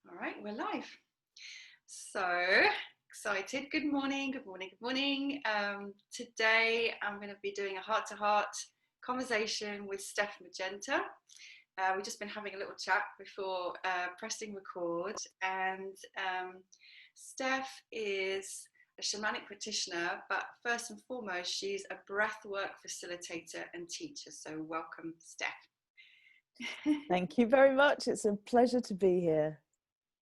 All right, we're live. So excited. Good morning, good morning, good morning. Today I'm going to be doing a heart-to-heart conversation with Steph Magenta. We've just been having a little chat before pressing record, and Steph is a shamanic practitioner, but first and foremost, she's a breathwork facilitator and teacher. So welcome, Steph. Thank you very much. It's a pleasure to be here.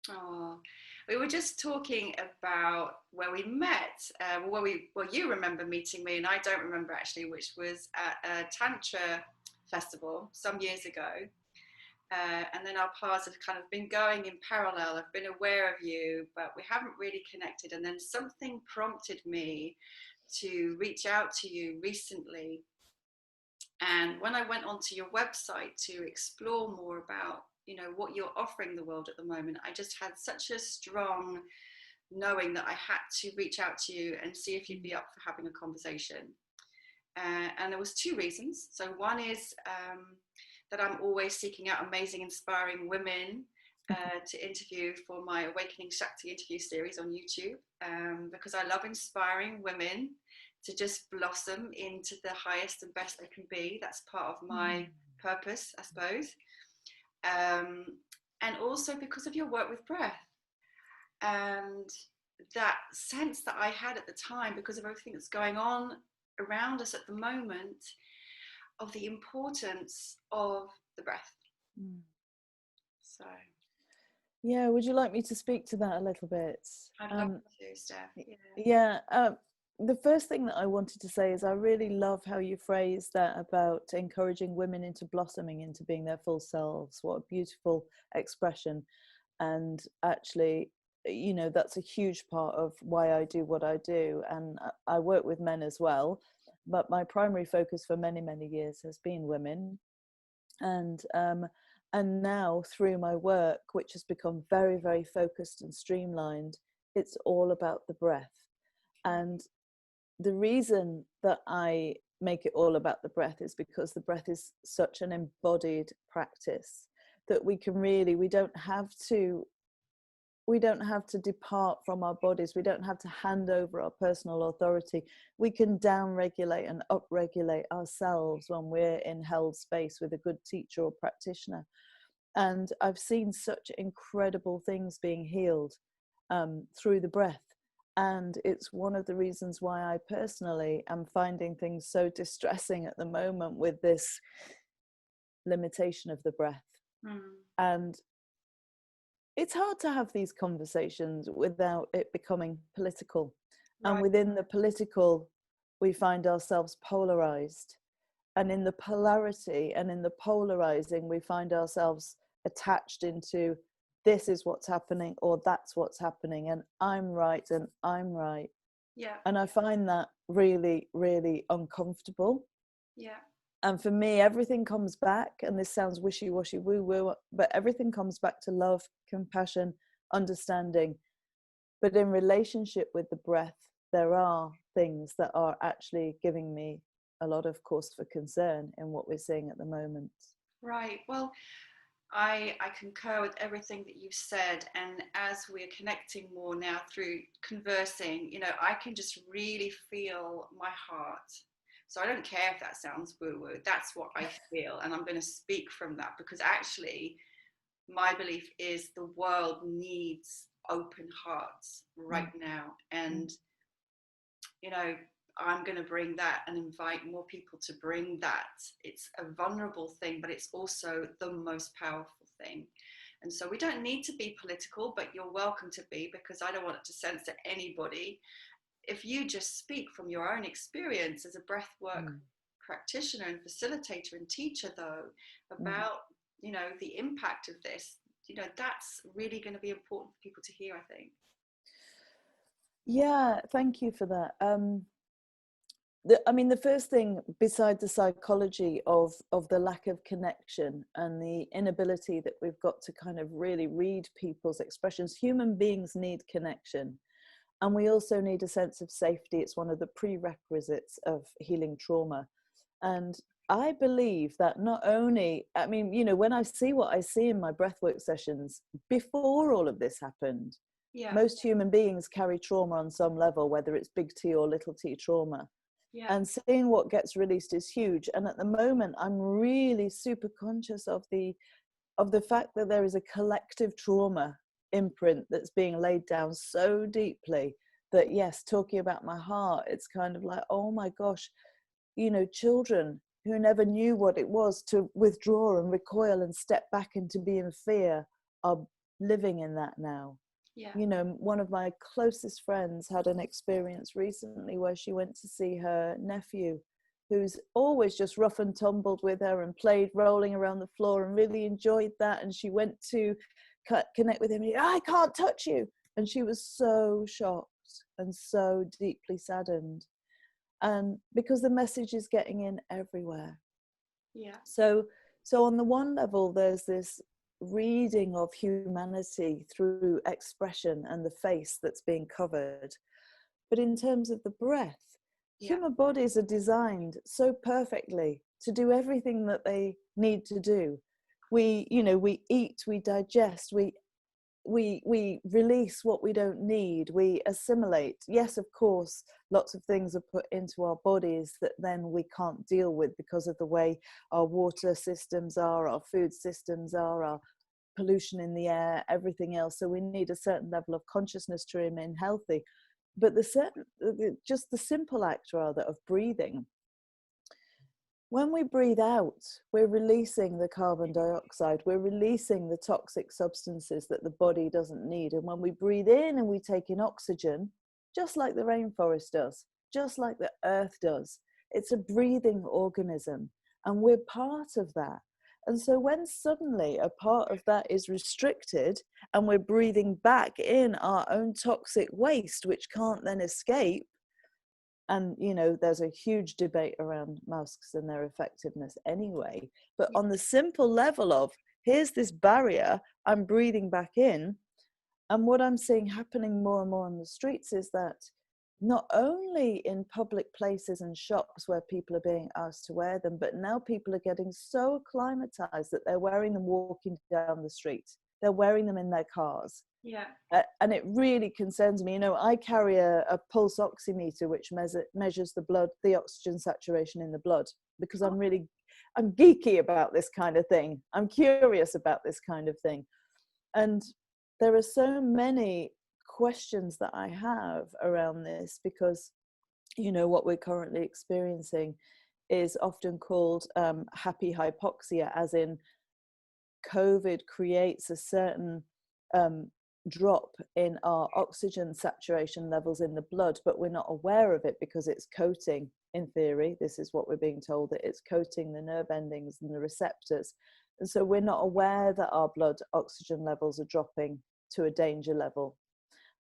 Oh, we were just talking about where we met. You remember meeting me, and I don't remember actually, which was at a Tantra festival some years ago. And then our paths have kind of been going in parallel. I've been aware of you, but we haven't really connected. And then something prompted me to reach out to you recently. And when I went onto your website to explore more about, what you're offering the world at the moment, I just had such a strong knowing that I had to reach out to you and see if you'd be up for having a conversation. And there was two reasons. So one is that I'm always seeking out amazing, inspiring women to interview for my Awakening Shakti interview series on YouTube, because I love inspiring women to just blossom into the highest and best they can be. That's part of my purpose, I suppose. And also because of your work with breath and that sense that I had at the time, because of everything that's going on around us at the moment, of the importance of the breath. So yeah, would you like me to speak to that a little bit? I'd love to, Steph. The first thing that I wanted to say is I really love how you phrase that about encouraging women into blossoming into being their full selves. What a beautiful expression. And actually, that's a huge part of why I do what I do. And I work with men as well, but my primary focus for many, many years has been women. And now through my work, which has become very, very focused and streamlined, it's all about the breath. And the reason that I make it all about the breath is because the breath is such an embodied practice that we don't have to depart from our bodies. We don't have to hand over our personal authority. We can down-regulate and up-regulate ourselves when we're in held space with a good teacher or practitioner. And I've seen such incredible things being healed through the breath. And it's one of the reasons why I personally am finding things so distressing at the moment with this limitation of the breath. And it's hard to have these conversations without it becoming political. Right. And within the political, we find ourselves polarized. And in the polarity and in the polarizing, we find ourselves attached into this is what's happening or that's what's happening, and I'm right and I'm right. Yeah. And I find that really, really uncomfortable. Yeah. And for me, everything comes back, and this sounds wishy-washy woo-woo, but everything comes back to love, compassion, understanding. But in relationship with the breath, there are things that are actually giving me a lot of cause for concern in what we're seeing at the moment. Right. Well, I concur with everything that you've said, and as we're connecting more now through conversing, I can just really feel my heart. So I don't care if that sounds woo-woo, that's what I feel, and I'm going to speak from that, because actually my belief is the world needs open hearts right now. And I'm going to bring that and invite more people to bring that. It's a vulnerable thing, but it's also the most powerful thing. And so we don't need to be political, but you're welcome to be, because I don't want it to censor anybody. If you just speak from your own experience as a breathwork practitioner and facilitator and teacher, though, about, the impact of this, that's really going to be important for people to hear, I think. Yeah, thank you for that. The first thing, beside the psychology of the lack of connection and the inability that we've got to kind of really read people's expressions, human beings need connection. And we also need a sense of safety. It's one of the prerequisites of healing trauma. And I believe that not only, I mean, you know, when I see what I see in my breathwork sessions, before all of this happened, Yeah. most human beings carry trauma on some level, whether it's big T or little t trauma. Yeah. And seeing what gets released is huge. And at the moment, I'm really super conscious of the fact that there is a collective trauma imprint that's being laid down so deeply that, yes, talking about my heart, it's kind of like, oh my gosh, you know, children who never knew what it was to withdraw and recoil and step back into being fear are living in that now. Yeah. You know, one of my closest friends had an experience recently where she went to see her nephew, who's always just rough and tumbled with her and played rolling around the floor and really enjoyed that. And she went to connect with him. I can't touch you. And she was so shocked and so deeply saddened. And because the message is getting in everywhere. Yeah. So on the one level, there's this reading of humanity through expression and the face that's being covered. But in terms of the breath, Yeah. human bodies are designed so perfectly to do everything that they need to do. We, you know, we eat, we digest, we release what we don't need, we assimilate. Yes, of course, lots of things are put into our bodies that then we can't deal with because of the way our water systems are, our food systems are, our pollution in the air, everything else. So we need a certain level of consciousness to remain healthy. But just the simple act rather of breathing, when we breathe out, we're releasing the carbon dioxide, we're releasing the toxic substances that the body doesn't need. And when we breathe in and we take in oxygen, just like the rainforest does, just like the earth does, it's a breathing organism, and we're part of that. And so when suddenly a part of that is restricted and we're breathing back in our own toxic waste, which can't then escape, and you know, there's a huge debate around masks and their effectiveness anyway, but on the simple level of, here's this barrier, I'm breathing back in. And what I'm seeing happening more and more on the streets is that not only in public places and shops where people are being asked to wear them, but now people are getting so acclimatized that they're wearing them walking down the street, they're wearing them in their cars. Yeah. And it really concerns me. You know, I carry a pulse oximeter which measures the oxygen saturation in the blood, because I'm geeky about this kind of thing. I'm curious about this kind of thing. And there are so many questions that I have around this, because, you know, what we're currently experiencing is often called happy hypoxia, as in COVID creates a certain drop in our oxygen saturation levels in the blood, but we're not aware of it because it's coating, in theory, this is what we're being told, that it's coating the nerve endings and the receptors. And so we're not aware that our blood oxygen levels are dropping to a danger level.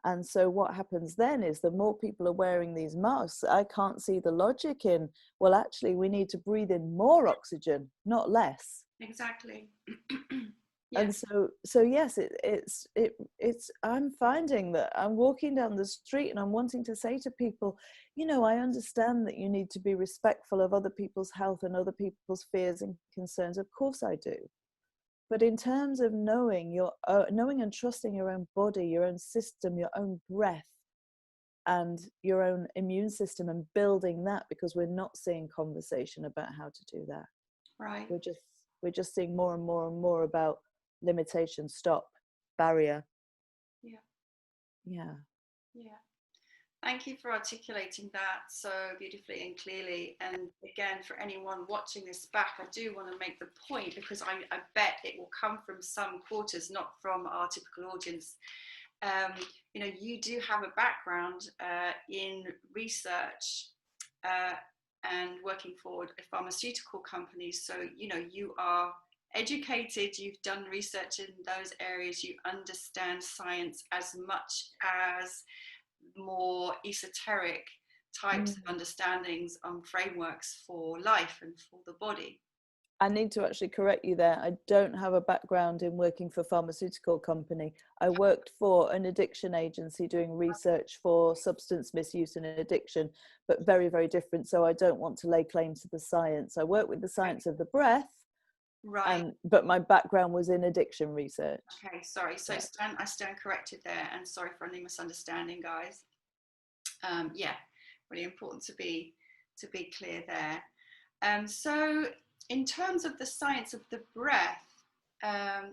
And so what happens then is the more people are wearing these masks, I can't see the logic in, well, actually, we need to breathe in more oxygen, not less. Exactly. Yeah. And so yes, it's I'm finding that I'm walking down the street and I'm wanting to say to people, you know, I understand that you need to be respectful of other people's health and other people's fears and concerns. Of course I do. But in terms of knowing and trusting your own body, your own system, your own breath, and your own immune system, and building that, because we're not seeing conversation about how to do that. Right. We're just seeing more and more and more about limitation, stop, barrier. Yeah. Thank you for articulating that so beautifully and clearly. And again, for anyone watching this back, I do want to make the point, because I bet it will come from some quarters, not from our typical audience. You know, you do have a background in research and working for a pharmaceutical company. So, you know, you are educated, you've done research in those areas, you understand science as much as more esoteric types of understandings on frameworks for life and for the body. I need to actually correct you there. I don't have a background in working for a pharmaceutical company. I worked for an addiction agency doing research for substance misuse and addiction, but very, very different. So I don't want to lay claim to the science. I work with the science of the breath, Right. but my background was in addiction research. Okay, sorry. So Yeah. I stand corrected there, and sorry for any misunderstanding, guys. Yeah, really important to be clear there. So in terms of the science of the breath,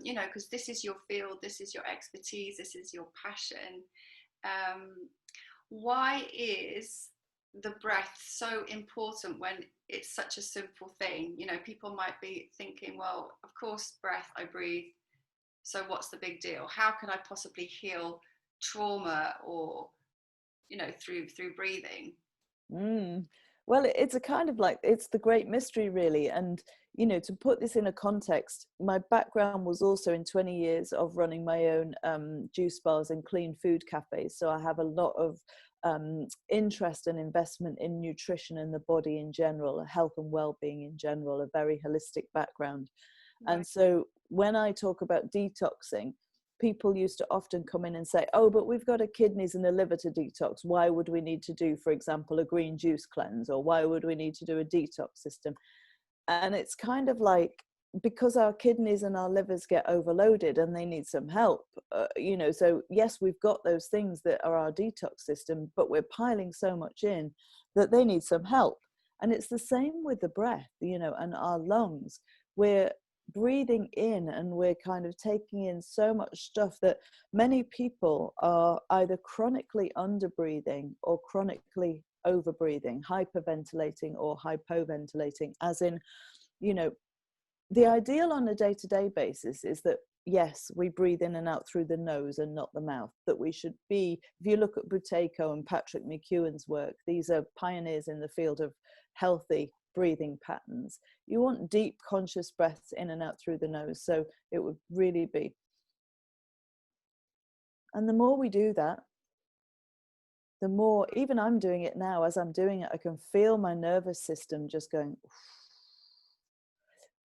you know, because this is your field, this is your expertise, this is your passion. Why is the breath so important when it's such a simple thing? You know, people might be thinking, well, of course, breath, I breathe. So what's the big deal? How can I possibly heal trauma, or, you know, through breathing? Well, it's a kind of like, it's the great mystery, really. And, you know, to put this in a context, my background was also in 20 years of running my own juice bars and clean food cafes. So I have a lot of interest and investment in nutrition and the body in general, health and well-being in general, a very holistic background. Right. And so when I talk about detoxing, people used to often come in and say, oh, but we've got a kidneys and a liver to detox. Why would we need to do, for example, a green juice cleanse? Or why would we need to do a detox system? And it's kind of like, because our kidneys and our livers get overloaded and they need some help, you know, so yes, we've got those things that are our detox system, but we're piling so much in that they need some help. And it's the same with the breath, you know, and our lungs. We're breathing in and we're kind of taking in so much stuff that many people are either chronically under breathing or chronically over breathing, hyperventilating or hypoventilating, as in, you know, the ideal on a day-to-day basis is that, yes, we breathe in and out through the nose and not the mouth. That we should be, if you look at Buteyko and Patrick McEwen's work, these are pioneers in the field of healthy breathing patterns. You want deep conscious breaths in and out through the nose. So it would really be. And the more we do that, the more, even I'm doing it now, as I'm doing it, I can feel my nervous system just going,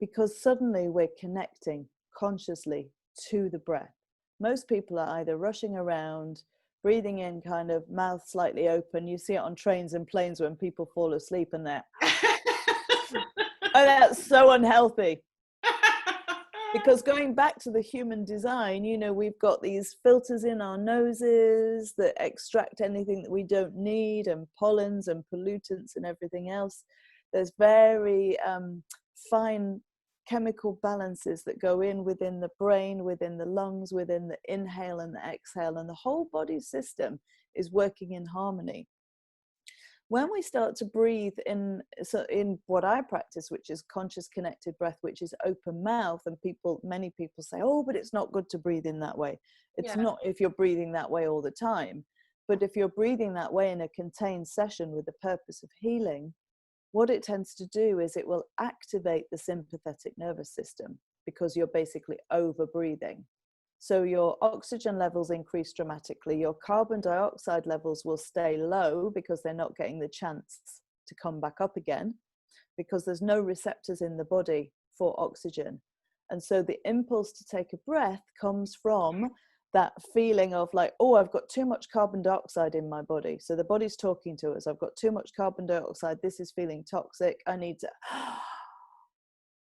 because suddenly we're connecting consciously to the breath. Most people are either rushing around, breathing in kind of mouth slightly open. You see it on trains and planes when people fall asleep and they're, oh, that's so unhealthy. Because going back to the human design, you know, we've got these filters in our noses that extract anything that we don't need, and pollens and pollutants and everything else. There's very fine chemical balances that go in within the brain, within the lungs, within the inhale and the exhale, and the whole body system is working in harmony. When we start to breathe in, so in what I practice, which is conscious connected breath, which is open mouth, and many people say, oh, but it's not good to breathe in that way. It's not if you're breathing that way all the time. But if you're breathing that way in a contained session with the purpose of healing, what it tends to do is it will activate the sympathetic nervous system, because you're basically over breathing. So your oxygen levels increase dramatically. Your carbon dioxide levels will stay low because they're not getting the chance to come back up again, because there's no receptors in the body for oxygen. And so the impulse to take a breath comes from that feeling of like, oh, I've got too much carbon dioxide in my body. So the body's talking to us. I've got too much carbon dioxide. This is feeling toxic. I need to,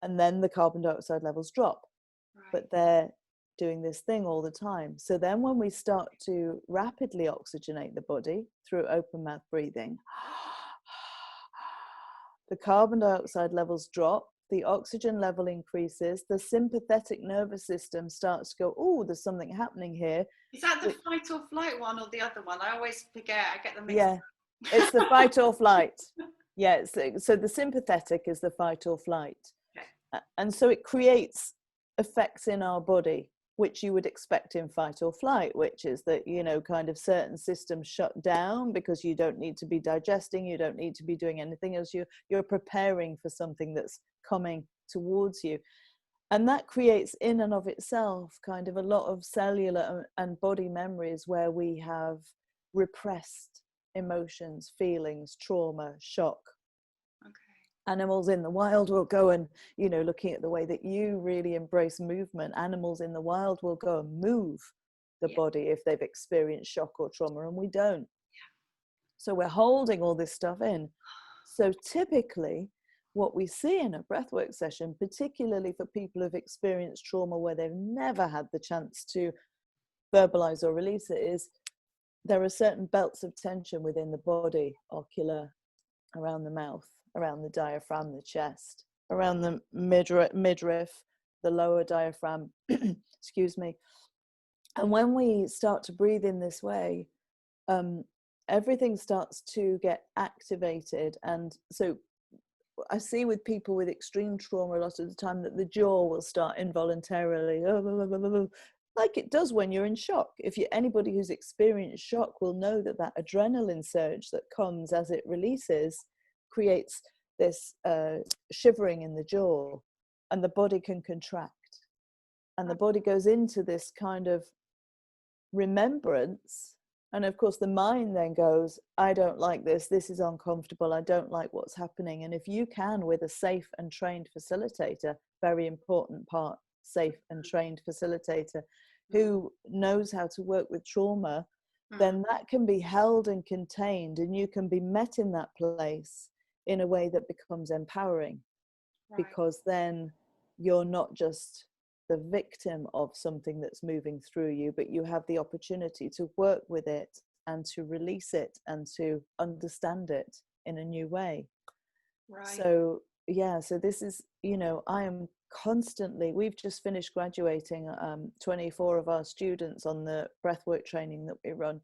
and then the carbon dioxide levels drop. Right. But they're doing this thing all the time. So then when we start to rapidly oxygenate the body through open mouth breathing, the carbon dioxide levels drop, the oxygen level increases, the sympathetic nervous system starts to go, oh, there's something happening here. Is that the fight or flight one or the other one? I always forget, I get them mixed up. It's the fight or flight. Yeah, so the sympathetic is the fight or flight. Okay. And so it creates effects in our body, which you would expect in fight or flight, which is that, you know, kind of certain systems shut down because you don't need to be digesting, you don't need to be doing anything else, you're preparing for something that's coming towards you. And that creates in and of itself kind of a lot of cellular and body memories where we have repressed emotions, feelings, trauma, shock. Okay. Animals in the wild will go and, you know, looking at the way that you really embrace movement, animals in the wild will go and move the Yeah. body if they've experienced shock or trauma, and we don't. So we're holding all this stuff in. So typically what we see in a breathwork session, particularly for people who've experienced trauma where they've never had the chance to verbalize or release it, is there are certain belts of tension within the body, ocular, around the mouth, around the diaphragm, the chest, around the midriff, the lower diaphragm, excuse me. And when we start to breathe in this way, everything starts to get activated. And so I see with people with extreme trauma a lot of the time that the jaw will start involuntarily, like it does when you're in shock. Anybody who's experienced shock will know that that adrenaline surge that comes as it releases creates this shivering in the jaw, and the body can contract. And the body goes into this kind of remembrance. And of course, the mind then goes, I don't like this. This is uncomfortable. I don't like what's happening. And if you can, with a safe and trained facilitator, very important part, safe and trained facilitator, who knows how to work with trauma, then that can be held and contained, and you can be met in that place in a way that becomes empowering. Right. Because then you're not just the victim of something that's moving through you, but you have the opportunity to work with it and to release it and to understand it in a new way. Right. So this is, you know, I am constantly, we've just finished graduating 24 of our students on the breathwork training that we run,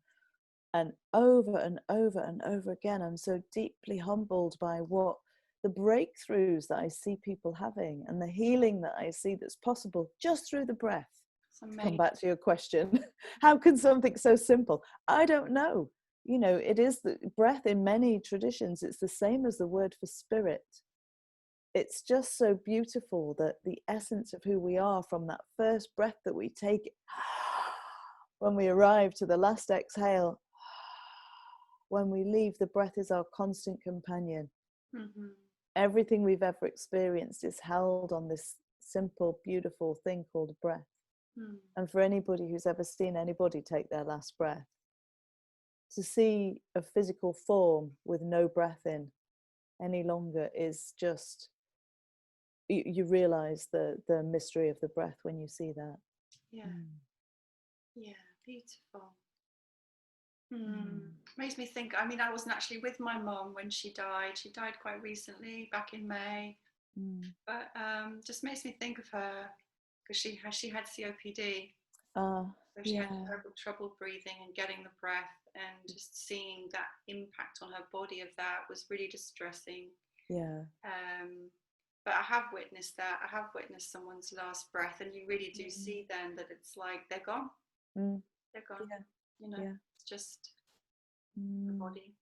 and over and over and over again, I'm so deeply humbled by what the breakthroughs that I see people having and the healing that I see that's possible just through the breath. To come back to your question, how can something so simple? I don't know. You know, it is the breath in many traditions. It's the same as the word for spirit. It's just so beautiful that the essence of who we are from that first breath that we take when we arrive to the last exhale, when we leave, the breath is our constant companion. Mm-hmm. Everything we've ever experienced is held on this simple, beautiful thing called breath. Mm. And for anybody who's ever seen anybody take their last breath, to see a physical form with no breath in any longer is just, you realize the mystery of the breath when you see that. Yeah. Yeah, beautiful. Makes me think, I mean, I wasn't actually with my mom when she died. She died quite recently, back in May. But just makes me think of her, because she had COPD. So she had terrible trouble breathing and getting the breath, and just seeing that impact on her body of that was really distressing. Yeah. But I have witnessed that. I have witnessed someone's last breath, and you really do see then that it's like they're gone. They're gone. Yeah. You know, it's just the body.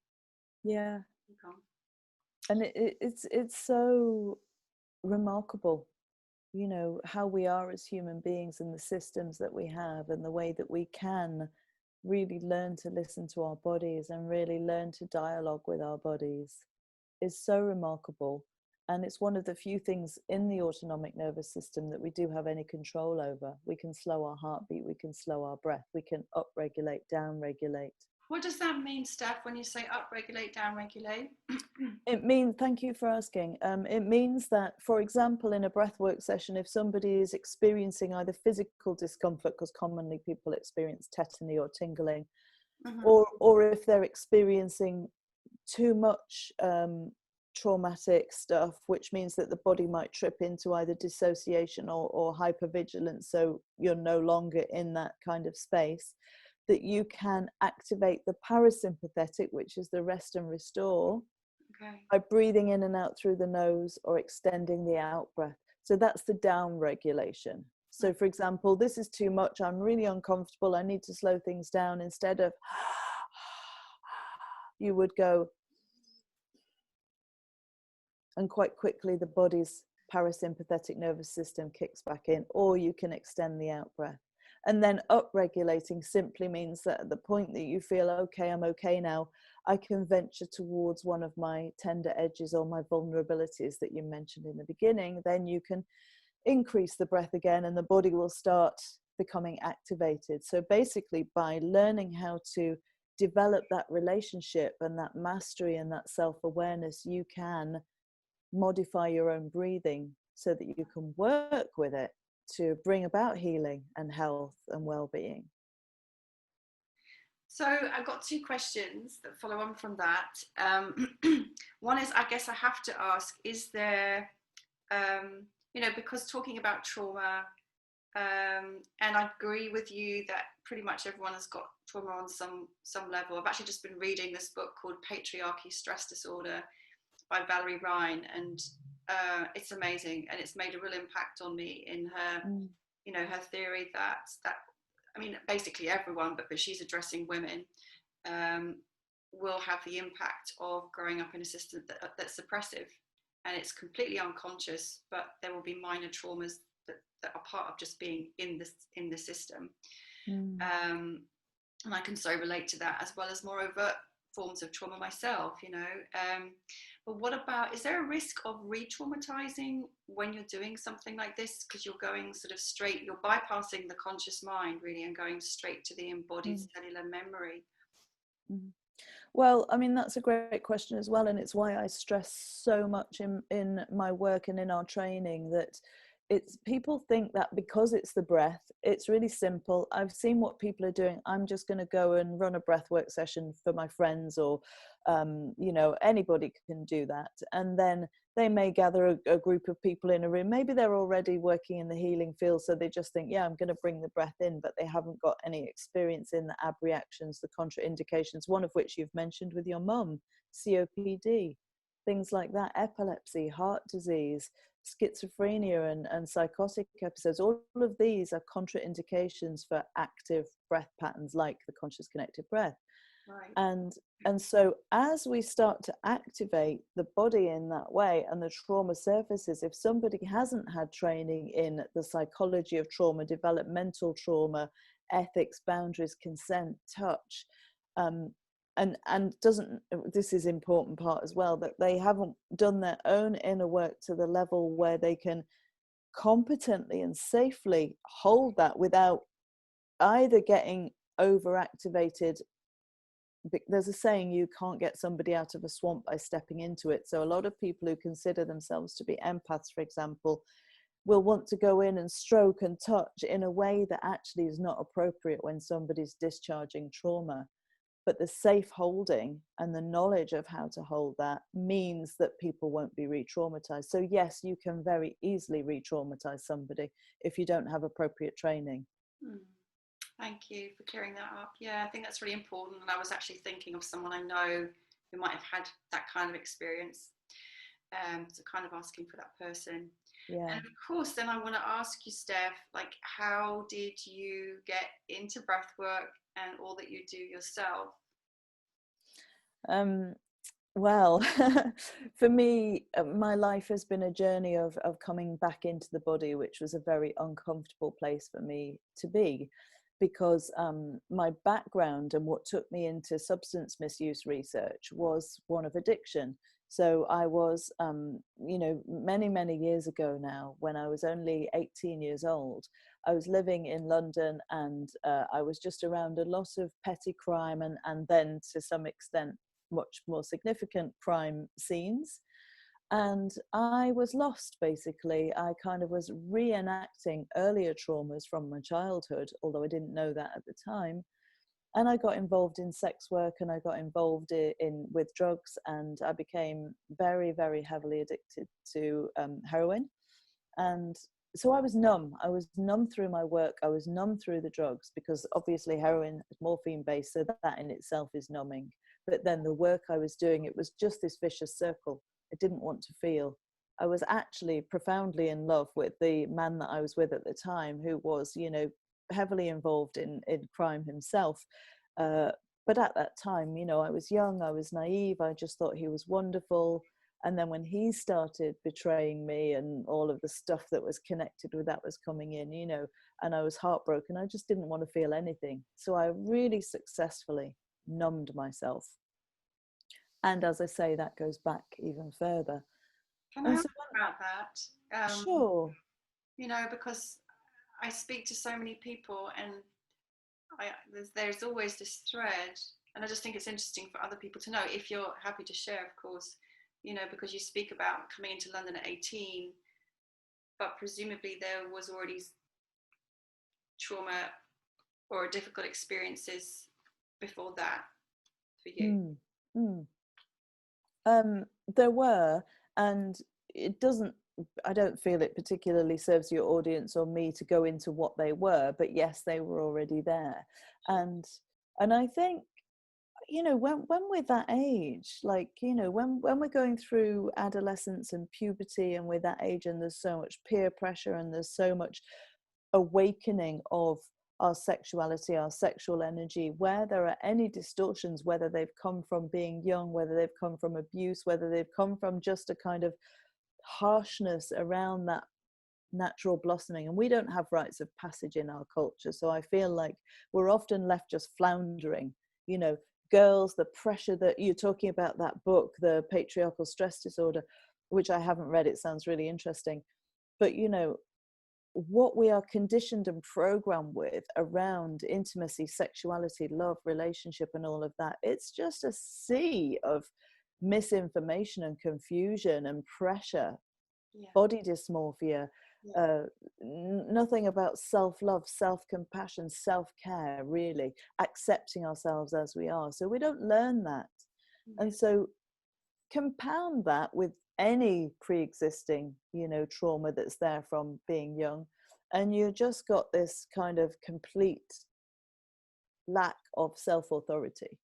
Yeah. They're gone. And it's so remarkable, you know, how we are as human beings and the systems that we have and the way that we can really learn to listen to our bodies and really learn to dialogue with our bodies is so remarkable. And it's one of the few things in the autonomic nervous system that we do have any control over. We can slow our heartbeat, we can slow our breath, we can upregulate, downregulate. What does that mean, Steph, when you say upregulate, downregulate? It means, thank you for asking. It means that, for example, in a breathwork session, if somebody is experiencing either physical discomfort, because commonly people experience tetany or tingling, or if they're experiencing too much traumatic stuff, which means that the body might trip into either dissociation or hypervigilance, so you're no longer in that kind of space, that you can activate the parasympathetic, which is the rest and restore, by breathing in and out through the nose or extending the out breath. So that's the down regulation. So for example, this is too much, I'm really uncomfortable, I need to slow things down. Instead of you would go, and quite quickly the body's parasympathetic nervous system kicks back in, or you can extend the out breath. And then upregulating simply means that at the point that you feel, okay, I'm okay now, I can venture towards one of my tender edges or my vulnerabilities that you mentioned in the beginning. Then you can increase the breath again and the body will start becoming activated. So basically, by learning how to develop that relationship and that mastery and that self-awareness, you can modify your own breathing so that you can work with it to bring about healing and health and well-being. So I've got two questions that follow on from that. One is, I guess I have to ask, is there, because talking about trauma, and I agree with you that pretty much everyone has got trauma on some level. I've actually just been reading this book called Patriarchal Stress Disorder by Valerie Ryan, and it's amazing, and it's made a real impact on me in her, her theory that basically everyone, but she's addressing women, will have the impact of growing up in a system that's suppressive, and it's completely unconscious, but there will be minor traumas that are part of just being in the system. And I can so relate to that, as well as more overt forms of trauma myself, but what about, is there a risk of re-traumatizing when you're doing something like this, because you're going sort of straight, you're bypassing the conscious mind really and going straight to the embodied cellular memory? Well, I mean, that's a great question as well, and it's why I stress so much in my work and in our training that it's, people think that because it's the breath, it's really simple. I've seen what people are doing. I'm just going to go and run a breathwork session for my friends, or anybody can do that. And then they may gather a group of people in a room. Maybe they're already working in the healing field, so they just think, yeah, I'm going to bring the breath in, but they haven't got any experience in the ab reactions, the contraindications, one of which you've mentioned with your mum, COPD, things like that, epilepsy, heart disease, schizophrenia and psychotic episodes. All of these are contraindications for active breath patterns like the conscious connected breath. Right. And so as we start to activate the body in that way, and the trauma surfaces, if somebody hasn't had training in the psychology of trauma, developmental trauma, ethics, boundaries, consent, touch, and doesn't, this is important part as well, that they haven't done their own inner work to the level where they can competently and safely hold that without either getting overactivated. There's a saying, you can't get somebody out of a swamp by stepping into it. So a lot of people who consider themselves to be empaths, for example, will want to go in and stroke and touch in a way that actually is not appropriate when somebody's discharging trauma. But the safe holding and the knowledge of how to hold that means that people won't be re-traumatized. So yes, you can very easily re-traumatize somebody if you don't have appropriate training. Thank you for clearing that up. Yeah, I think that's really important. And I was actually thinking of someone I know who might have had that kind of experience. So kind of asking for that person. Yeah. And of course, then I want to ask you, Steph, like, how did you get into breathwork and all that you do yourself? Well, for me, my life has been a journey of coming back into the body, which was a very uncomfortable place for me to be, because my background and what took me into substance misuse research was one of addiction. So I was, many, many years ago now, when I was only 18 years old, I was living in London, and I was just around a lot of petty crime and then to some extent much more significant crime scenes. And I was lost, basically. I kind of was reenacting earlier traumas from my childhood, although I didn't know that at the time. And I got involved in sex work, and I got involved with drugs, and I became very, very heavily addicted to heroin. And so I was numb. I was numb through my work. I was numb through the drugs, because obviously heroin is morphine based, so that in itself is numbing. But then the work I was doing, it was just this vicious circle. I didn't want to feel. I was actually profoundly in love with the man that I was with at the time, who was, heavily involved in crime himself. But at that time, I was young, I was naive, I just thought he was wonderful. And then when he started betraying me and all of the stuff that was connected with that was coming in, and I was heartbroken. I just didn't want to feel anything. So I really successfully numbed myself. And as I say, that goes back even further. Can I And ask so, about that? sure. You know, because I speak to so many people, and there's always this thread, and I just think it's interesting for other people to know, if you're happy to share, of course, you know, because you speak about coming into London at 18, but presumably there was already trauma or difficult experiences before that for you. Mm, mm. There were, and it doesn't, I don't feel it particularly serves your audience or me to go into what they were, but yes, they were already there. Sure. And I think, you know, when we're that age, like, you know, when we're going through adolescence and puberty, and we're that age, and there's so much peer pressure, and there's so much awakening of our sexuality, our sexual energy, where there are any distortions, whether they've come from being young, whether they've come from abuse, whether they've come from just a kind of harshness around that natural blossoming. And we don't have rites of passage in our culture, so I feel like we're often left just floundering. You know, girls, the pressure that you're talking about, that book, the Patriarchal Stress Disorder, which I haven't read, it sounds really interesting, but you know, what we are conditioned and programmed with around intimacy, sexuality, love, relationship, and all of that, it's just a sea of misinformation and confusion and pressure. Yeah. Body dysmorphia, Yeah. nothing about self-love, self-compassion, self-care, really accepting ourselves as we are. So we don't learn that. Yeah. And so compound that with any pre-existing, you know, trauma that's there from being young, and you just got this kind of complete lack of self-authority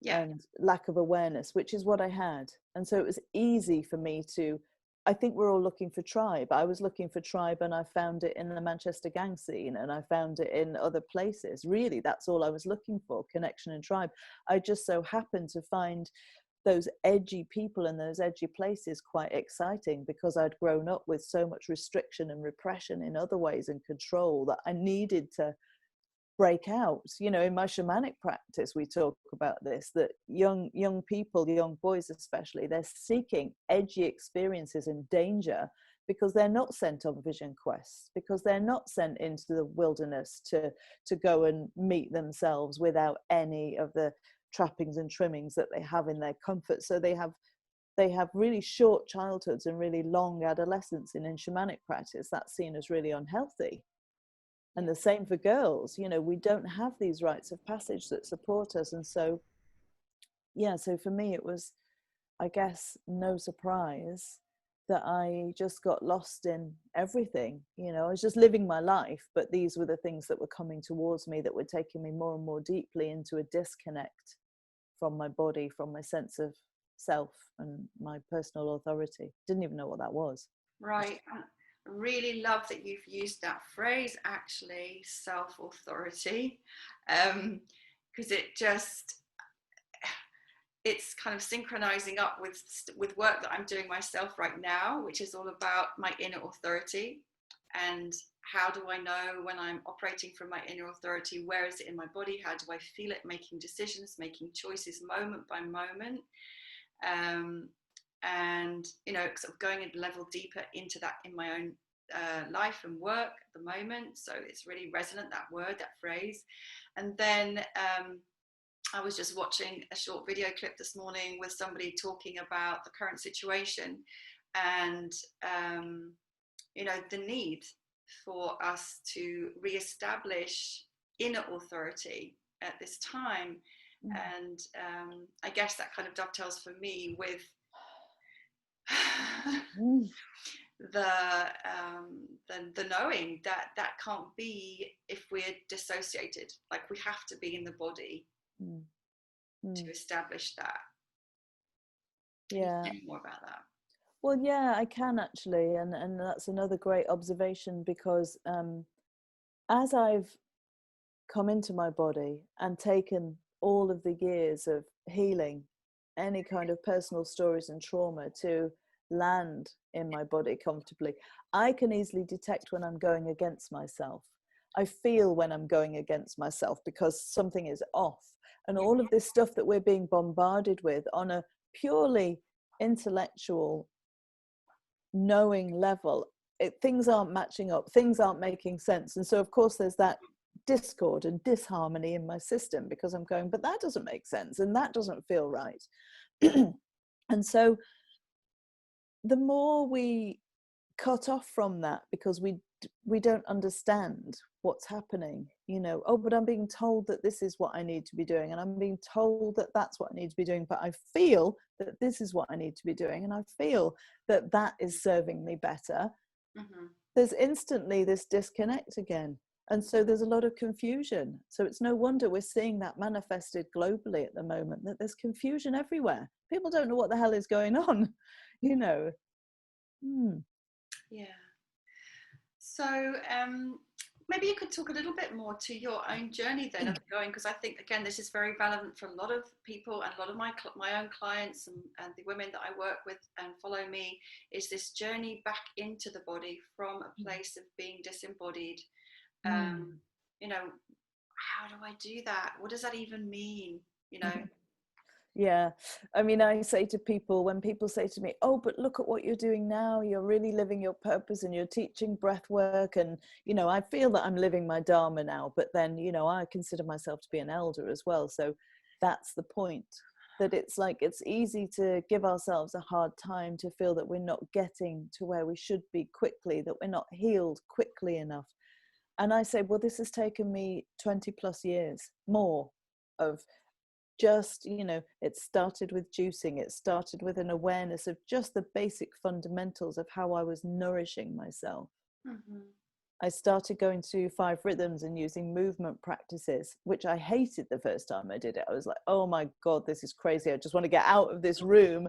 Yeah. and lack of awareness, which is what I had. And so it was easy for me to, I think we're all looking for tribe. I was looking for tribe, and I found it in the Manchester gang scene, and I found it in other places. Really, that's all I was looking for, connection and tribe. I just so happened to find those edgy people in those edgy places quite exciting, because I'd grown up with so much restriction and repression in other ways, and control, that I needed to break out. You know, in my shamanic practice, we talk about this, that young people, young boys especially, they're seeking edgy experiences and danger, because they're not sent on vision quests, because they're not sent into the wilderness to go and meet themselves without any of the trappings and trimmings that they have in their comfort. So they have really short childhoods and really long adolescence. And in shamanic practice, that's seen as really unhealthy. And the same for girls. You know, we don't have these rites of passage that support us. And so, yeah, so for me, it was, I guess, no surprise that I just got lost in everything. You know, I was just living my life, but these were the things that were coming towards me, that were taking me more and more deeply into a disconnect from my body, from my sense of self and my personal authority. Didn't even know what that was. Right. I really love that you've used that phrase, actually, self-authority, because it's kind of synchronizing up with work that I'm doing myself right now, which is all about my inner authority. And how do I know when I'm operating from my inner authority? Where is it in my body? How do I feel it? Making decisions, making choices moment by moment. And, you know, sort of going a level deeper into that in my own life and work at the moment. So it's really resonant, that word, that phrase. And then I was just watching a short video clip this morning with somebody talking about the current situation, and you know, the need for us to reestablish inner authority at this time. And I guess that kind of dovetails for me with the knowing that can't be if we're dissociated. Like, we have to be in the body to establish that. Yeah. Can you say more about that? Well, yeah, I can actually, and that's another great observation, because as I've come into my body and taken all of the years of healing, any kind of personal stories and trauma, to land in my body comfortably, I can easily detect when I'm going against myself. I feel when I'm going against myself because something is off. And all of this stuff that we're being bombarded with on a purely intellectual, knowing level, things aren't matching up, things aren't making sense. And so, of course, there's that discord and disharmony in my system because I'm going, but that doesn't make sense and that doesn't feel right. And so the more we cut off from that because we don't understand what's happening, you know, oh, but I'm being told that this is what I need to be doing, and I'm being told that that's what I need to be doing, but I feel that this is what I need to be doing, and I feel that that is serving me better. There's instantly this disconnect again. And so there's a lot of confusion. So it's no wonder we're seeing that manifested globally at the moment, that there's confusion everywhere. People don't know what the hell is going on, you know. Yeah. So maybe you could talk a little bit more to your own journey then of going, because I think, again, this is very relevant for a lot of people and a lot of my own clients and the women that I work with and follow me, is this journey back into the body from a place of being disembodied. You know, how do I do that? What does that even mean? You know? Yeah, I mean, I say to people, when people say to me, oh, but look at what you're doing now, you're really living your purpose and you're teaching breath work, and, you know, I feel that I'm living my dharma now, but then, you know, I consider myself to be an elder as well. So that's the point, that it's like, it's easy to give ourselves a hard time, to feel that we're not getting to where we should be quickly, that we're not healed quickly enough. And I say, well, this has taken me 20 plus years more of just, you know, it started with juicing. It started with an awareness of just the basic fundamentals of how I was nourishing myself. I started going to 5 rhythms and using movement practices, which I hated the first time I did it. I was like, oh my God, this is crazy. I just want to get out of this room.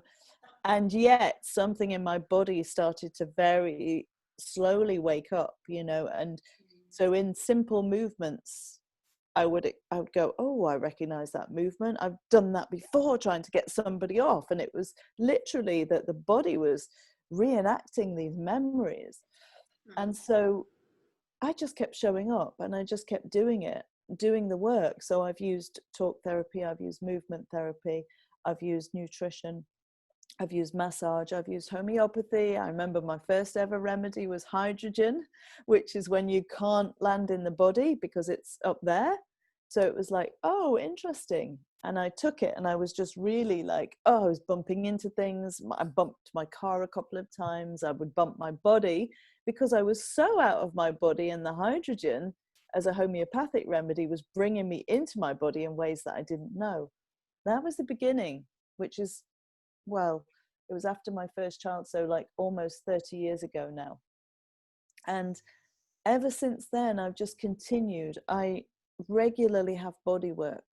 And yet something in my body started to very slowly wake up, you know. And so in simple movements, I would go, oh, I recognize that movement. I've done that before, trying to get somebody off. And it was literally that the body was reenacting these memories. And so I just kept showing up and I just kept doing it, doing the work. So I've used talk therapy, I've used movement therapy, I've used nutrition, I've used massage, I've used homeopathy. I remember my first ever remedy was hydrogen, which is when you can't land in the body because it's up there. So it was like, oh, interesting. And I took it and I was just really like, oh, I was bumping into things. I bumped my car a couple of times. I would bump my body because I was so out of my body, and the hydrogen as a homeopathic remedy was bringing me into my body in ways that I didn't know. That was the beginning, which is, well, it was after my first child, so like almost 30 years ago now. And ever since then, I've just continued. I regularly have body work.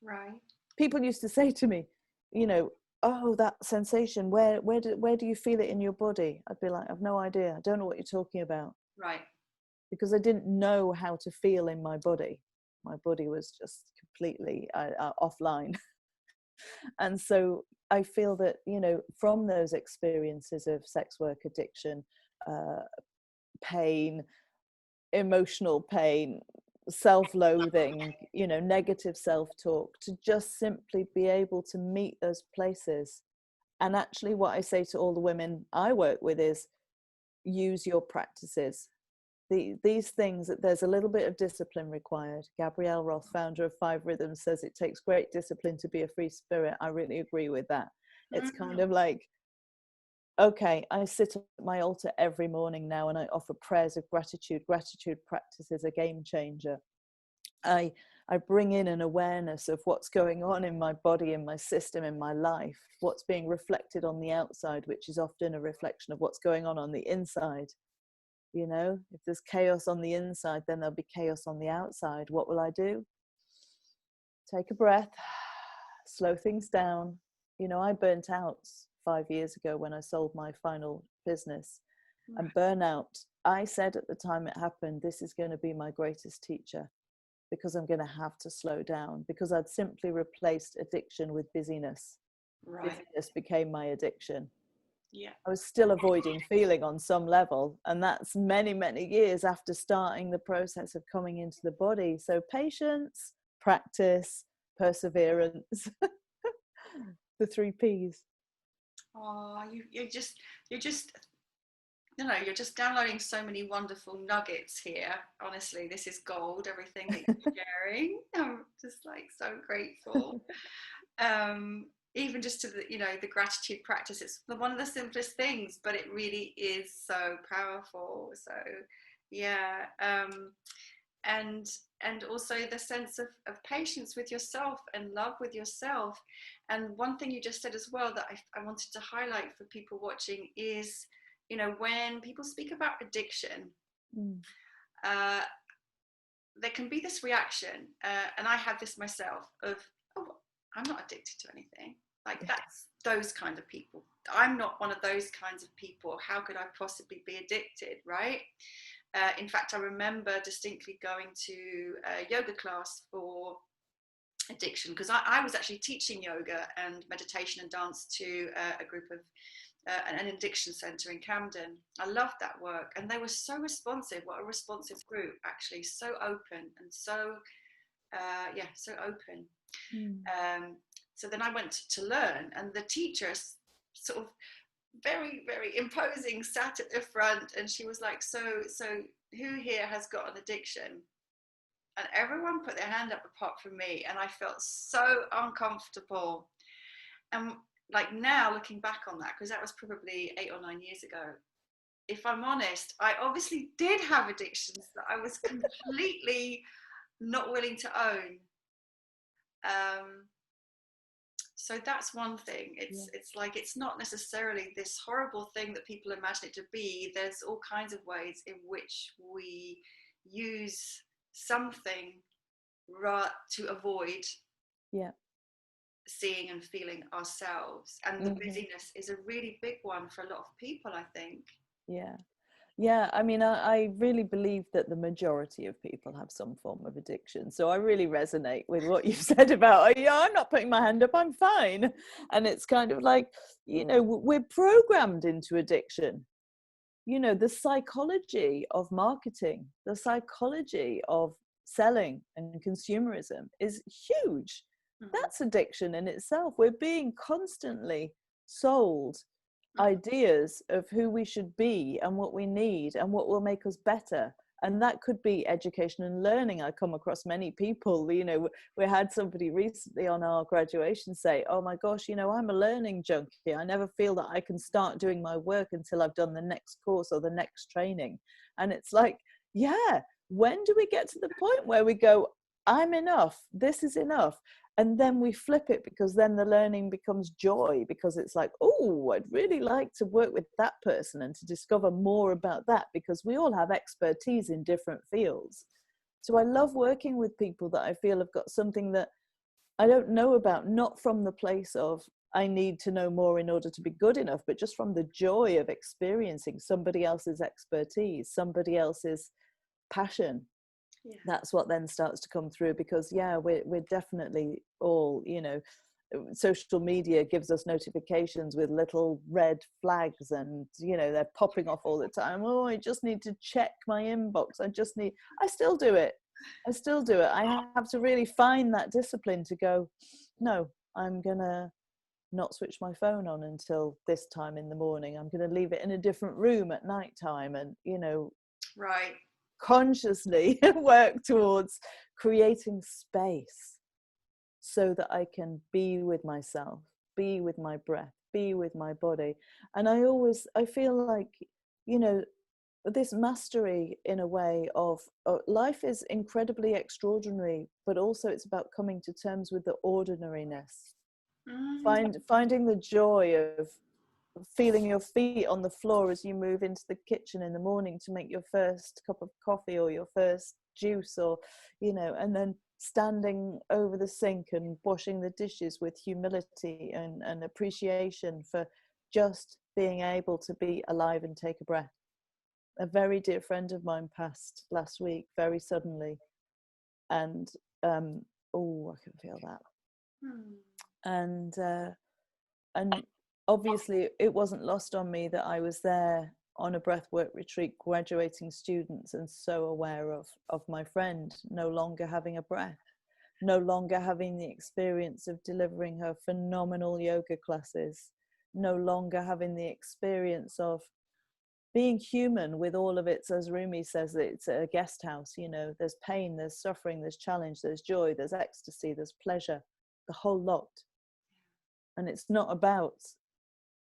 Right. People used to say to me, you know, oh, that sensation, where do you feel it in your body? I'd be like, I've no idea. I don't know what you're talking about. Right. Because I didn't know how to feel in my body. My body was just completely offline. And so I feel that, you know, from those experiences of sex work, addiction, pain, emotional pain, self-loathing, you know, negative self-talk, to just simply be able to meet those places. And actually what I say to all the women I work with is, use your practices. These things, that there's a little bit of discipline required. Gabrielle Roth, founder of 5 Rhythms, says it takes great discipline to be a free spirit. I really agree with that. It's kind of like, okay, I sit at my altar every morning now and I offer prayers of gratitude. Gratitude practice is a game changer. I bring in an awareness of what's going on in my body, in my system, in my life, what's being reflected on the outside, which is often a reflection of what's going on the inside. You know, if there's chaos on the inside, then there'll be chaos on the outside. What will I do? Take a breath, slow things down. You know, I burnt out 5 years ago when I sold my final business. And burnout, I said at the time it happened, this is going to be my greatest teacher, because I'm going to have to slow down, because I'd simply replaced addiction with busyness. Right. Busyness became my addiction. Yeah. I was still avoiding feeling on some level. And that's many, many years after starting the process of coming into the body. So patience, practice, perseverance, the 3 Ps. Oh, you're just you're just downloading so many wonderful nuggets here. Honestly, this is gold, everything that you're sharing. I'm just like so grateful. Even just to the gratitude practice, it's one of the simplest things, but it really is so powerful. So yeah. And also the sense of patience with yourself and love with yourself. And one thing you just said as well that I wanted to highlight for people watching is, when people speak about addiction, uh, there can be this reaction, and I had this myself, of, oh, I'm not addicted to anything. Like, that's those kind of people. I'm not one of those kinds of people. How could I possibly be addicted, right? In fact, I remember distinctly going to a yoga class for addiction, because I was actually teaching yoga and meditation and dance to a group of an addiction centre in Camden. I loved that work, and they were so responsive. What a responsive group, actually, so open and so so open. So then I went to learn, and the teacher, sort of very, very imposing, sat at the front, and she was like, so who here has got an addiction? And everyone put their hand up apart from me, and I felt so uncomfortable. And like, now looking back on that, because that was probably 8 or 9 years ago, if I'm honest, I obviously did have addictions that I was completely not willing to own. So that's one thing. It's like, it's not necessarily this horrible thing that people imagine it to be. There's all kinds of ways in which we use something to avoid seeing and feeling ourselves. And the busyness is a really big one for a lot of people, I think. Yeah, I mean, I really believe that the majority of people have some form of addiction. So I really resonate with what you've said about, oh, yeah, I'm not putting my hand up, I'm fine. And it's kind of like, we're programmed into addiction. The psychology of marketing, the psychology of selling and consumerism is huge. That's addiction in itself. We're being constantly sold ideas of who we should be and what we need and what will make us better. And that could be education and learning. I come across many people, we had somebody recently on our graduation say, oh my gosh, I'm a learning junkie. I never feel that I can start doing my work until I've done the next course or the next training. And it's like, yeah, when do we get to the point where we go, I'm enough, this is enough? And then we flip it, because then the learning becomes joy, because it's like, oh, I'd really like to work with that person and to discover more about that, because we all have expertise in different fields. So I love working with people that I feel have got something that I don't know about, not from the place of I need to know more in order to be good enough, but just from the joy of experiencing somebody else's expertise, somebody else's passion. That's what then starts to come through, because we're definitely all, social media gives us notifications with little red flags, and they're popping off all the time. Oh, I just need to check my inbox. I still do it. I have to really find that discipline to go, no, I'm gonna not switch my phone on until this time in the morning. I'm going to leave it in a different room at nighttime, and right, consciously work towards creating space so that I can be with myself, be with my breath, be with my body. And I feel like, this mastery in a way of life is incredibly extraordinary, but also it's about coming to terms with the ordinariness. Finding the joy of feeling your feet on the floor as you move into the kitchen in the morning to make your first cup of coffee or your first juice, or and then standing over the sink and washing the dishes with humility and appreciation for just being able to be alive and take a breath. A very dear friend of mine passed last week very suddenly, and I can feel that. And obviously it wasn't lost on me that I was there on a breathwork retreat graduating students and so aware of my friend no longer having a breath, no longer having the experience of delivering her phenomenal yoga classes, no longer having the experience of being human with all of its, as Rumi says, it's a guest house. You know, there's pain, there's suffering, there's challenge, there's joy, there's ecstasy, there's pleasure, the whole lot. And it's not about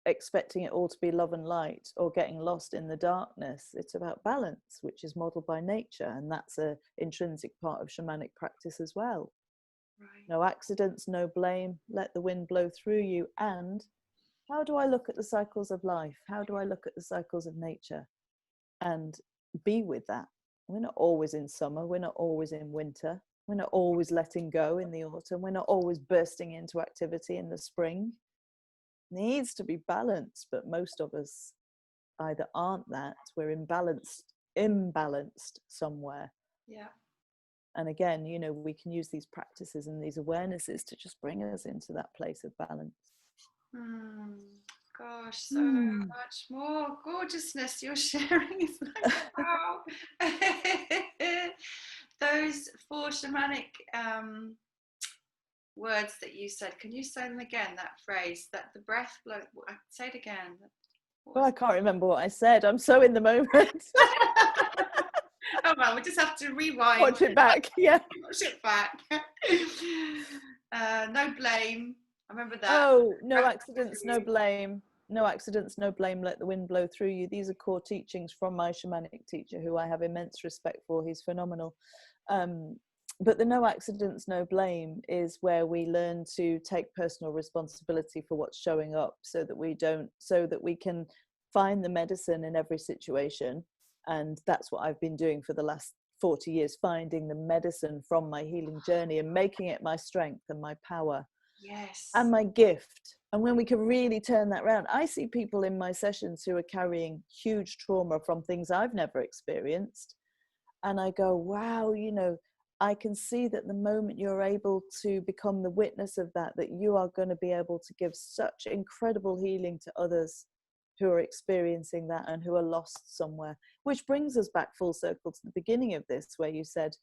expecting it all to be love and light or getting lost in the darkness. It's about balance, which is modeled by nature, and that's an intrinsic part of shamanic practice as well. Right. No accidents, no blame, let the wind blow through you. And how do I look at the cycles of life? How do I look at the cycles of nature and be with that? We're not always in summer, we're not always in winter, we're not always letting go in the autumn, we're not always bursting into activity in the spring. Needs to be balanced, but most of us either aren't that, we're imbalanced somewhere. Yeah. And again, you know, we can use these practices and these awarenesses to just bring us into that place of balance. Gosh, so much more gorgeousness you're sharing. It's like, wow. Those 4 shamanic words that you said, can you say them again, that phrase, that the breath blow, say it again. Well, I can't remember what I said. I'm so in the moment. Oh well, we just have to rewind. Watch it back. Yeah. Watch it back. No blame. I remember that. Oh, no accidents, no blame. No accidents, no blame. Let the wind blow through you. These are core teachings from my shamanic teacher, who I have immense respect for. He's phenomenal. But the no accidents, no blame is where we learn to take personal responsibility for what's showing up, so that we can find the medicine in every situation. And that's what I've been doing for the last 40 years, finding the medicine from my healing journey and making it my strength and my power. Yes. And my gift. And when we can really turn that around, I see people in my sessions who are carrying huge trauma from things I've never experienced. And I go, wow, you know, I can see that the moment you're able to become the witness of that, that you are going to be able to give such incredible healing to others who are experiencing that and who are lost somewhere. Which brings us back full circle to the beginning of this, where you said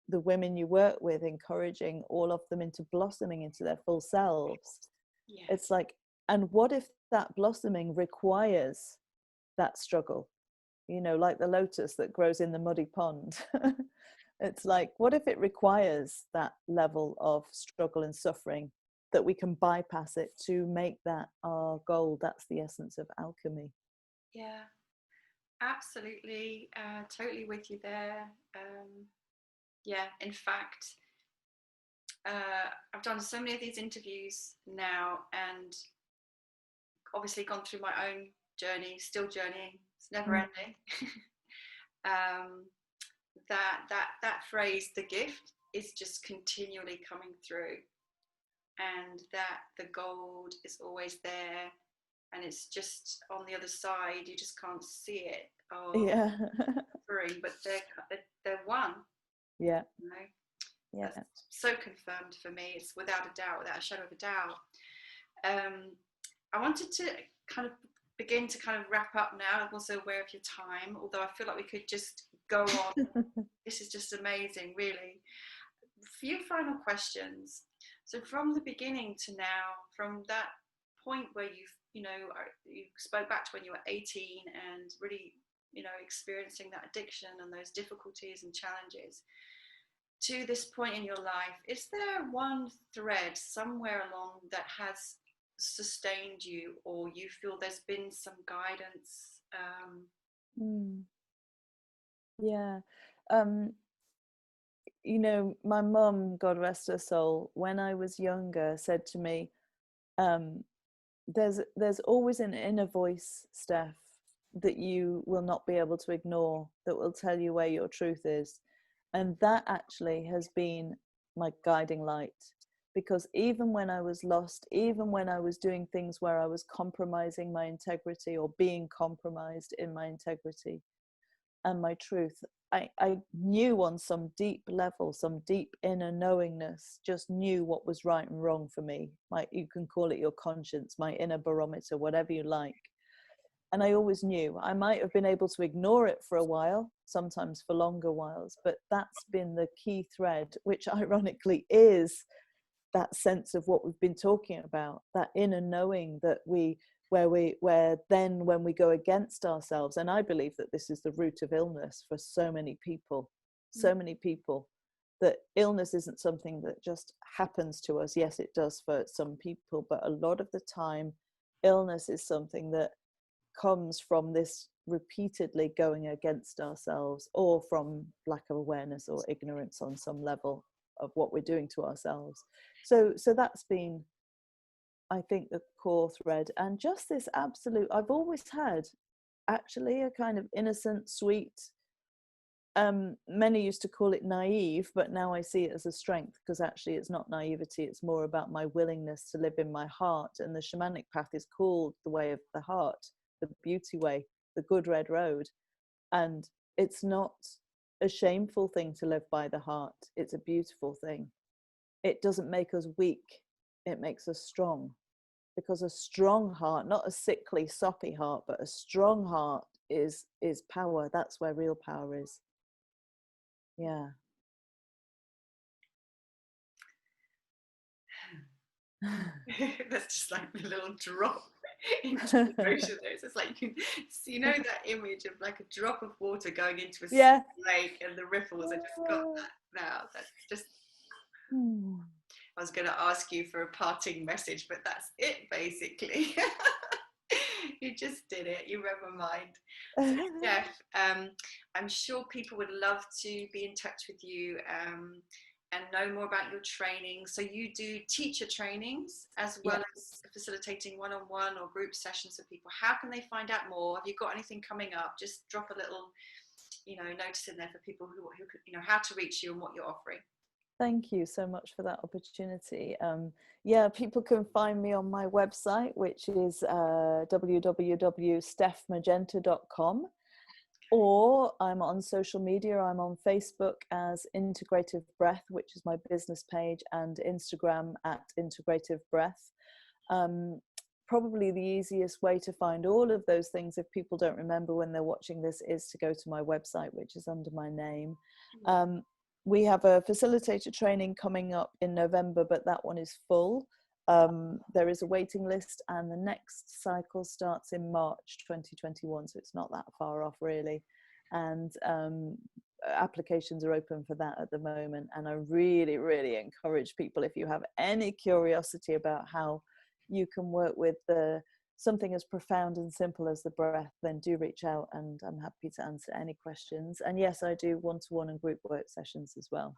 the women you work with, encouraging all of them into blossoming into their full selves. Yeah. It's like, and what if that blossoming requires that struggle? You know, like the lotus that grows in the muddy pond. It's like, what if it requires that level of struggle and suffering, that we can bypass it to make that our goal? That's the essence of alchemy. Yeah, absolutely. Totally with you there. Yeah, in fact, I've done so many of these interviews now, and obviously gone through my own journey, still journeying. It's never ending. That phrase, the gift, is just continually coming through, and that the gold is always there, and it's just on the other side. You just can't see it. Yeah. But they're one. Yeah. You know? Yeah. That's so confirmed for me. It's without a doubt, without a shadow of a doubt. I wanted to kind of begin to kind of wrap up now. I'm also aware of your time, although I feel like we could just go on. This is just amazing, really. A few final questions. So from the beginning to now, from that point where you spoke back to when you were 18 and really, experiencing that addiction and those difficulties and challenges, to this point in your life, is there one thread somewhere along that has sustained you, or you feel there's been some guidance? Yeah. My mum, God rest her soul, when I was younger, said to me, there's always an inner voice, Steph, that you will not be able to ignore, that will tell you where your truth is. And that actually has been my guiding light, because even when I was lost, even when I was doing things where I was compromising my integrity or being compromised in my integrity, and my truth. I knew on some deep level, some deep inner knowingness, just knew what was right and wrong for me. You can call it your conscience, my inner barometer, whatever you like. And I always knew. I might have been able to ignore it for a while, sometimes for longer whiles, but that's been the key thread, which ironically is that sense of what we've been talking about, that inner knowing that where then when we go against ourselves, and I believe that this is the root of illness for so many people, that illness isn't something that just happens to us. Yes, it does for some people, but a lot of the time illness is something that comes from this repeatedly going against ourselves, or from lack of awareness or ignorance on some level of what we're doing to ourselves. So that's been, I think, the core thread. And just this absolute, I've always had actually a kind of innocent, sweet, many used to call it naive, but now I see it as a strength, because actually it's not naivety, it's more about my willingness to live in my heart. And the shamanic path is called the way of the heart, the beauty way, the good red road. And it's not a shameful thing to live by the heart, it's a beautiful thing. It doesn't make us weak, it makes us strong. Because a strong heart, not a sickly, soppy heart, but a strong heart is power. That's where real power is. Yeah. That's just like the little drop into the ocean. It's like, you know that image of like a drop of water going into a lake and the ripples. I just got that now. That's just... I was going to ask you for a parting message, but that's it basically. You just did it. You read my mind. So, Steph, I'm sure people would love to be in touch with you and know more about your training. So you do teacher trainings as well as facilitating one-on-one or group sessions with people. How can they find out more? Have you got anything coming up? Just drop a little, notice in there for people who how to reach you and what you're offering. Thank you so much for that opportunity. People can find me on my website, which is www.stephmagenta.com, or I'm on social media. I'm on Facebook as Integrative Breath, which is my business page, and Instagram at Integrative Breath. Probably the easiest way to find all of those things, if people don't remember when they're watching this, is to go to my website, which is under my name. We have a facilitator training coming up in November, but that one is full. There is a waiting list, and the next cycle starts in March 2021, so it's not that far off really. And applications are open for that at the moment. And I really, really encourage people, if you have any curiosity about how you can work with something as profound and simple as the breath, then do reach out, and I'm happy to answer any questions. And yes, I do one-to-one and group work sessions as well.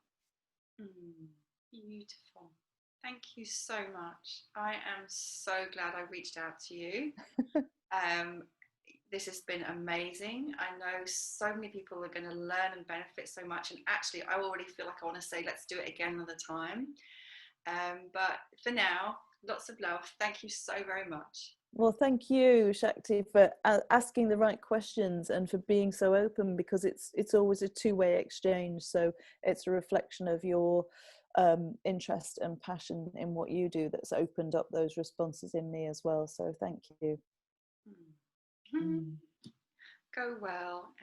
Beautiful. Thank you so much. I am so glad I reached out to you. This has been amazing. I know so many people are going to learn and benefit so much. And actually, I already feel like I want to say, let's do it again another time. But for now, lots of love. Thank you so very much. Well, thank you, Shakti, for asking the right questions and for being so open, because it's always a two-way exchange. So it's a reflection of your interest and passion in what you do that's opened up those responses in me as well. So thank you. Go well.